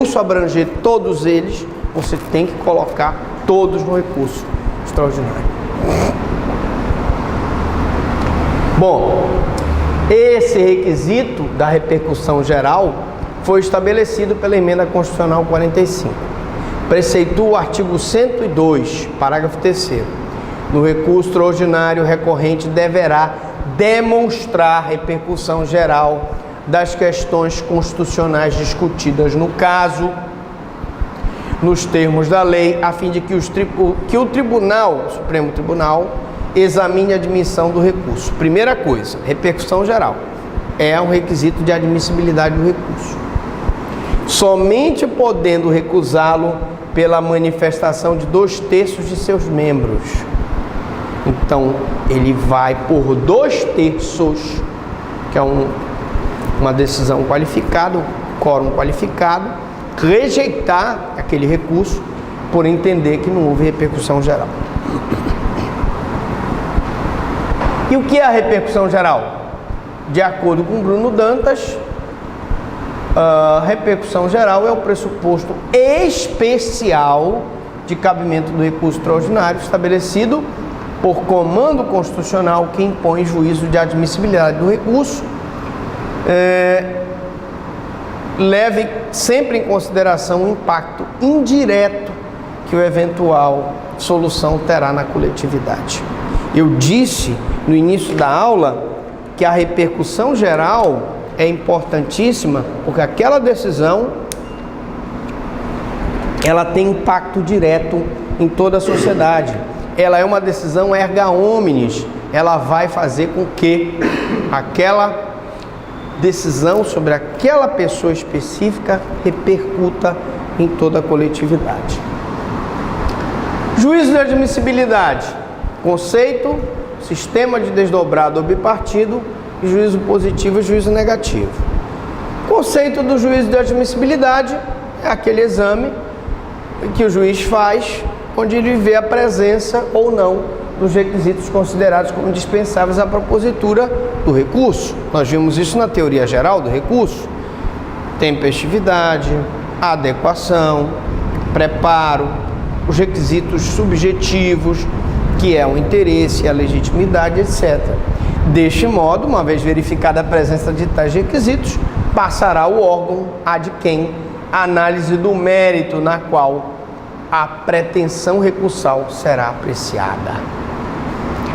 recurso abranger todos eles, você tem que colocar todos no recurso extraordinário. Bom, esse requisito da repercussão geral foi estabelecido pela Emenda Constitucional 45. Preceitua o artigo 102, parágrafo 3º. No recurso extraordinário, o recorrente deverá demonstrar repercussão geral das questões constitucionais discutidas no caso, nos termos da lei, a fim de que o Tribunal, o Supremo Tribunal, examine a admissão do recurso. Primeira coisa, repercussão geral. É um requisito de admissibilidade do recurso. Somente podendo recusá-lo pela manifestação de 2/3 de seus membros. Então, ele vai por 2/3, que é uma decisão qualificada, quórum qualificado, rejeitar aquele recurso por entender que não houve repercussão geral. E o que é a repercussão geral? De acordo com Bruno Dantas, a repercussão geral é o pressuposto especial de cabimento do recurso extraordinário estabelecido por comando constitucional que impõe juízo de admissibilidade do recurso, leve sempre em consideração o impacto indireto que o eventual solução terá na coletividade. Eu disse no início da aula que a repercussão geral é importantíssima porque aquela decisão ela tem impacto direto em toda a sociedade. Ela é uma decisão erga omnes, ela vai fazer com que aquela decisão sobre aquela pessoa específica repercuta em toda a coletividade. Juízo de admissibilidade, conceito, sistema de desdobrado ou bipartido, e juízo positivo e juízo negativo. O conceito do juízo de admissibilidade é aquele exame que o juiz faz, onde ele vê a presença ou não dos requisitos considerados como indispensáveis à propositura do recurso. Nós vimos isso na teoria geral do recurso. Tempestividade, adequação, preparo, os requisitos subjetivos, que é o interesse, a legitimidade, etc. Deste modo, uma vez verificada a presença de tais requisitos, passará o órgão ad quem a análise do mérito na qual a pretensão recursal será apreciada.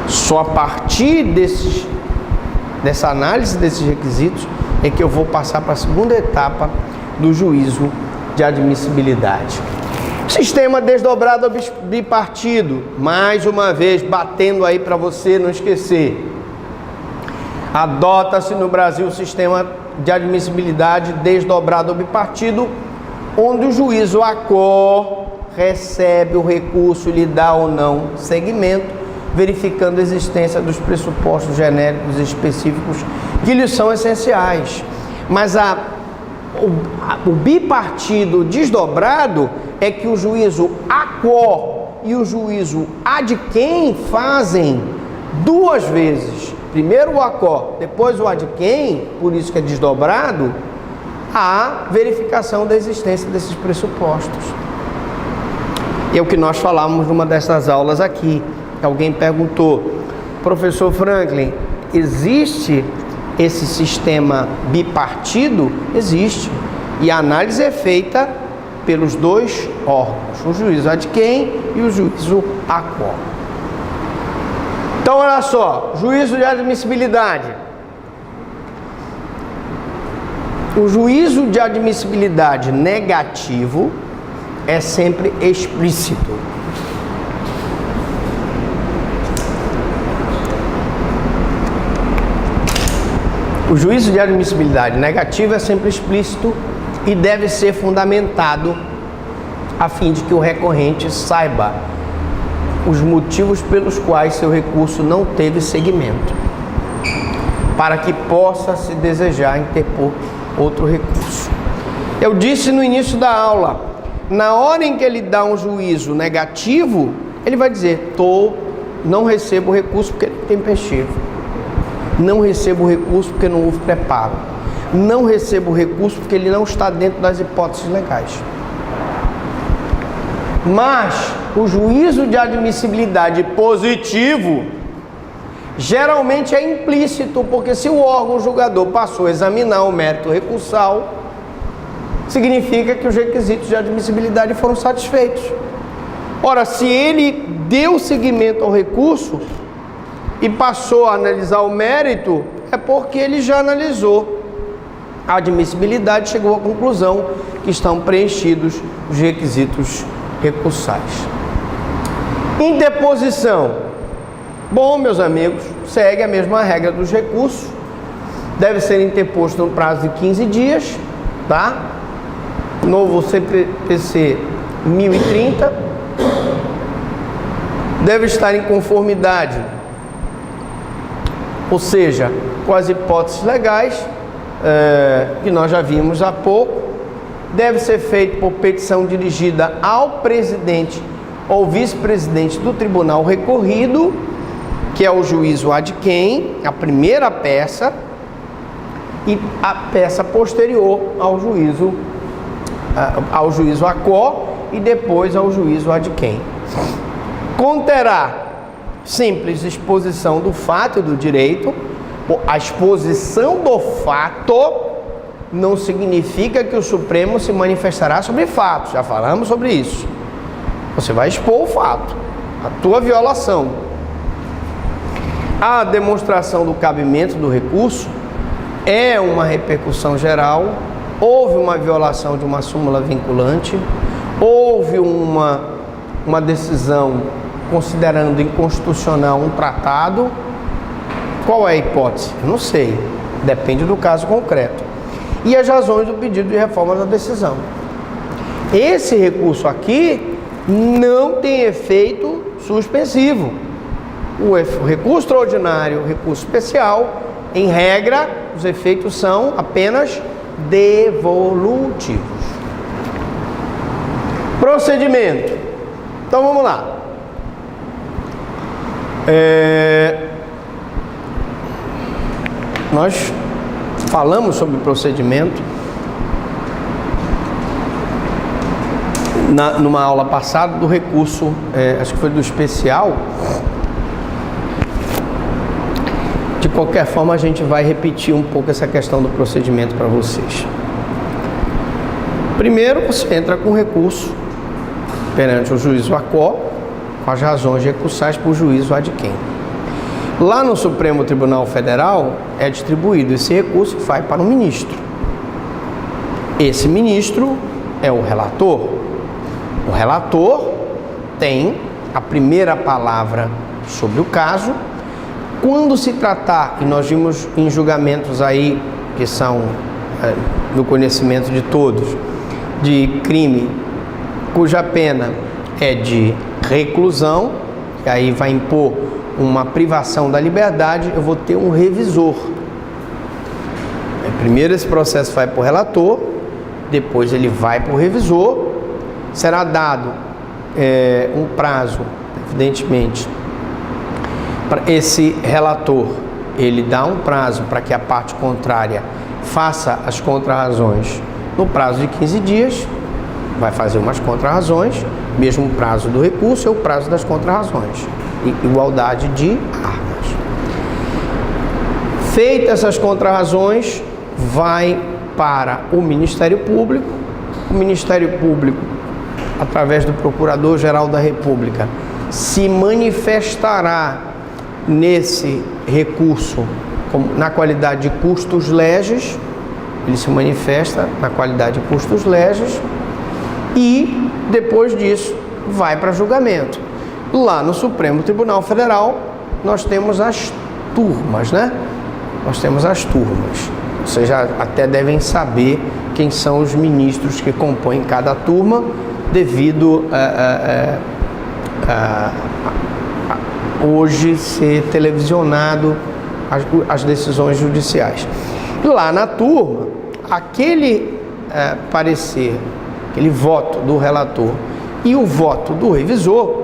Só a partir dessa análise desses requisitos é que eu vou passar para a segunda etapa do juízo de admissibilidade. Sistema desdobrado bipartido, mais uma vez batendo aí para você não esquecer. Adota-se no Brasil o sistema de admissibilidade desdobrado bipartido, onde o juízo acor recebe o recurso e lhe dá ou não seguimento, verificando a existência dos pressupostos genéricos e específicos que lhes são essenciais. Mas o bipartido desdobrado é que o juízo acor e o juízo ad quem fazem duas vezes. Primeiro o acor, depois o ad quem, por isso que é desdobrado, a verificação da existência desses pressupostos. É o que nós falamos numa dessas aulas aqui. Alguém perguntou, professor Franklin, existe esse sistema bipartido? Existe. E a análise é feita pelos dois órgãos, o juízo ad quem e o juízo acor. Então, olha só, juízo de admissibilidade. O juízo de admissibilidade negativo é sempre explícito. O juízo de admissibilidade negativo é sempre explícito e deve ser fundamentado a fim de que o recorrente saiba os motivos pelos quais seu recurso não teve seguimento, para que possa se desejar interpor outro recurso. Eu disse no início da aula, na hora em que ele dá um juízo negativo, ele vai dizer, não recebo o recurso porque ele tem tempestivo, não recebo o recurso porque não houve preparo. não receba o recurso porque ele não está dentro das hipóteses legais. Mas o juízo de admissibilidade positivo geralmente é implícito, porque se o órgão julgador passou a examinar o mérito recursal, significa que os requisitos de admissibilidade foram satisfeitos. Ora, se ele deu seguimento ao recurso e passou a analisar o mérito, é porque ele já analisou a admissibilidade e chegou à conclusão que estão preenchidos os requisitos recursais. Interposição. Bom, meus amigos, segue a mesma regra dos recursos. Deve ser interposto no prazo de 15 dias, tá? Novo CPC 1030. Deve estar em conformidade, ou seja, com as hipóteses legais, que nós já vimos há pouco. Deve ser feito por petição dirigida ao presidente ou vice-presidente do tribunal recorrido, que é o juízo ad quem, a primeira peça, e a peça posterior ao juízo ACO e depois ao juízo ad quem. Conterá simples exposição do fato e do direito. A exposição do fato não significa que o Supremo se manifestará sobre fatos, já falamos sobre isso. Você vai expor o fato, a tua violação. A demonstração do cabimento do recurso é uma repercussão geral, houve uma violação de uma súmula vinculante, houve uma decisão considerando inconstitucional um tratado. Qual é a hipótese? Eu não sei, depende do caso concreto. E as razões do pedido de reforma da decisão. Esse recurso aqui não tem efeito suspensivo. O recurso extraordinário, o recurso especial, em regra, os efeitos são apenas devolutivos. Procedimento. Então vamos lá. Nós falamos sobre procedimento numa aula passada do recurso, acho que foi do especial. De qualquer forma, a gente vai repetir um pouco essa questão do procedimento para vocês. Primeiro, você entra com recurso perante o juízo ACO, com as razões recursais para o juízo ad quem. Lá no Supremo Tribunal Federal é distribuído esse recurso e vai para o ministro. Esse ministro é o relator. O relator tem a primeira palavra sobre o caso. Quando se tratar, e nós vimos em julgamentos aí que são do conhecimento de todos, de crime cuja pena é de reclusão, e aí vai impor uma privação da liberdade, eu vou ter um revisor. Primeiro esse processo vai para o relator, depois ele vai para o revisor, será dado um prazo, evidentemente, para esse relator, ele dá um prazo para que a parte contrária faça as contrarrazões no prazo de 15 dias, vai fazer umas contrarrazões, mesmo prazo do recurso é o prazo das contrarrazões. Igualdade de armas. Feitas essas contrarrazões, vai para o Ministério Público. O Ministério Público, através do Procurador-Geral da República, se manifestará nesse recurso na qualidade de custos legis. Ele se manifesta na qualidade de custos legis e, depois disso, vai para julgamento. Lá no Supremo Tribunal Federal, nós temos as turmas, né? Nós temos as turmas. Vocês já até devem saber quem são os ministros que compõem cada turma, devido hoje ser televisionado as decisões judiciais. Lá na turma, aquele parecer, aquele voto do relator e o voto do revisor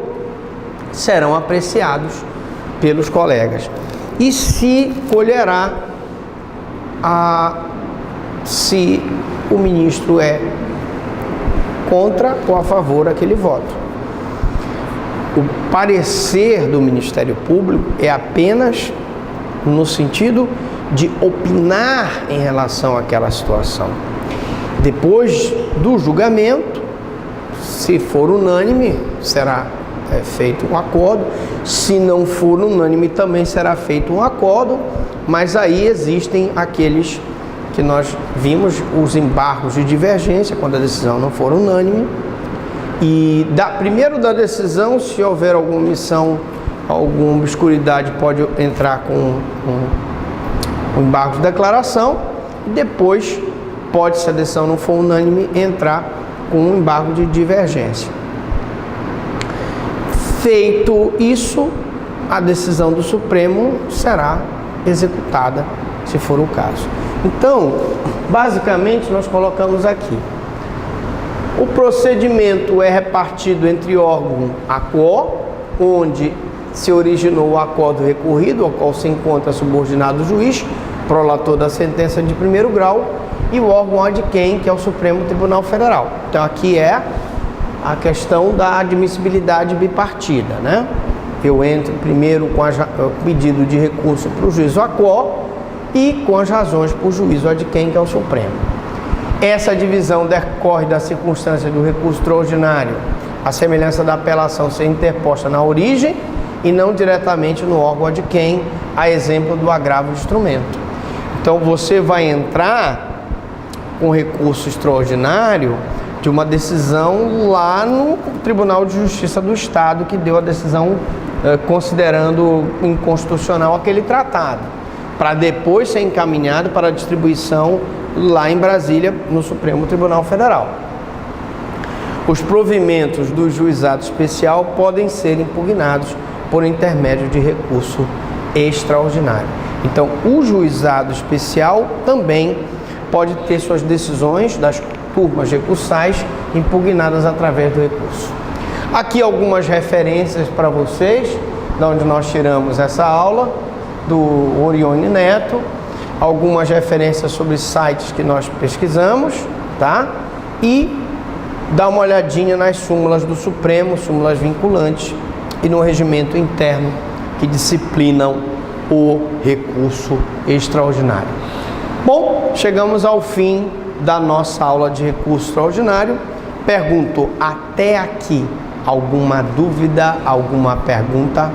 serão apreciados pelos colegas e se colherá se o ministro é contra ou a favor daquele voto. O parecer do Ministério Público é apenas no sentido de opinar em relação àquela situação. Depois do julgamento, se for unânime, será feito um acordo. Se não for unânime, também será feito um acordo, mas aí existem aqueles que nós vimos, os embargos de divergência, quando a decisão não for unânime. E primeiro da decisão, se houver alguma omissão, alguma obscuridade, pode entrar com um embargo de declaração, e depois pode, se a decisão não for unânime, entrar com um embargo de divergência. Feito isso, a decisão do Supremo será executada, se for o caso. Então, basicamente, nós colocamos aqui: o procedimento é repartido entre órgão ACO, onde se originou o acordo recorrido, ao qual se encontra subordinado o juiz, prolator da sentença de primeiro grau, e o órgão ad quem, que é o Supremo Tribunal Federal. Então, aqui é a questão da admissibilidade bipartida, né? Eu entro primeiro com o pedido de recurso para o juízo ACO e com as razões para o juízo ad quem, que é o Supremo. Essa divisão decorre da circunstância do recurso extraordinário, a semelhança da apelação ser interposta na origem e não diretamente no órgão ad quem, a exemplo do agravo de instrumento. Então, você vai entrar com recurso extraordinário de uma decisão lá no Tribunal de Justiça do Estado, que deu a decisão considerando inconstitucional aquele tratado, para depois ser encaminhado para a distribuição lá em Brasília, no Supremo Tribunal Federal. Os provimentos do juizado especial podem ser impugnados por intermédio de recurso extraordinário. Então, o juizado especial também pode ter suas decisões das turmas recursais impugnadas através do recurso. Aqui algumas referências para vocês, de onde nós tiramos essa aula, do Orione Neto, algumas referências sobre sites que nós pesquisamos, tá? E dá uma olhadinha nas súmulas do Supremo, súmulas vinculantes, e no regimento interno que disciplinam o recurso extraordinário. Bom, chegamos ao fim da nossa aula de recurso extraordinário. Pergunto, até aqui, alguma dúvida, alguma pergunta?